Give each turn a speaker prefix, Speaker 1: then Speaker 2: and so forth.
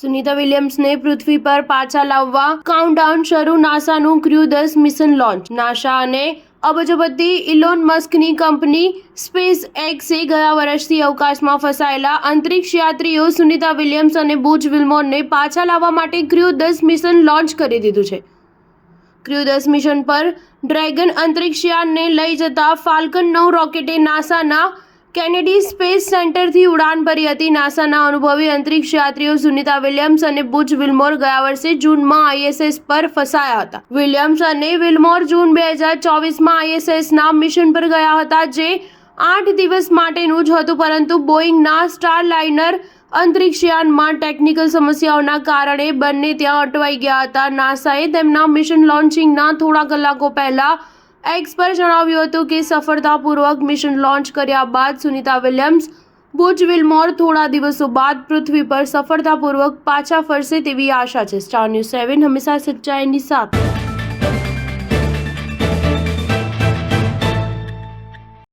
Speaker 1: સુનિતા વિલિયમ્સને પૃથ્વી પર પાછા લાવવા કાઉન્ટડાઉન શરૂ. નાસાનું ક્રૂ 10 મિશન લોન્ચ. નાસા અને અબજોપતિ ઇલોન મસ્કની કંપની સ્પેસ એક્સે ગયા વર્ષથી અવકાશમાં ફસાયેલા અંતરિક્ષ યાત્રીઓ સુનિતા વિલિયમ્સ અને બુચ વિલ્મોરને પાછા લાવવા માટે ક્રૂ 10 મિશન લોન્ચ કરી દીધું છે. ક્રૂ 10 મિશન પર ડ્રેગન અંતરિક્ષયાનને લઈ જતા ફાલ્કન 9 રોકેટે નાસાના કેનેડી સ્પેસ સેન્ટરથી ઉડાન ભરી હતી. નાસાના અનુભવી અંતરિક્ષ યાત્રીઓ સુનિતા વિલિયમ્સ અને બુચ વિલ્મોર ગયા વર્ષે જૂનમાં આઈએસએસ પર ફસાયા હતા. વિલિયમ્સ અને વિલ્મોર જૂન 2024માં આઈએસએસના મિશન પર ગયા હતા, જે 8 દિવસ માટેનું જ હતું, પરંતુ બોઇંગના સ્ટારલાઇનર અંતરિક્ષયાનમાં ટેકનિકલ સમસ્યાઓના કારણે બંને ત્યાં અટવાઈ ગયા હતા. નાસાએ તેમના મિશન લોન્ચિંગના થોડા કલાકો પહેલા એક્સ પર જણાવ્યું હતું કે સફળતાપૂર્વક મિશન લોન્ચ કર્યા બાદ સુનિતા વિલિયમ્સ, બુચ વિલ્મોર થોડા દિવસો બાદ પૃથ્વી પર સફળતાપૂર્વક પાછા ફરશે તેવી આશા છે. સ્ટાર ન્યૂઝ 7 હંમેશા સચ્ચાઈની સાથે.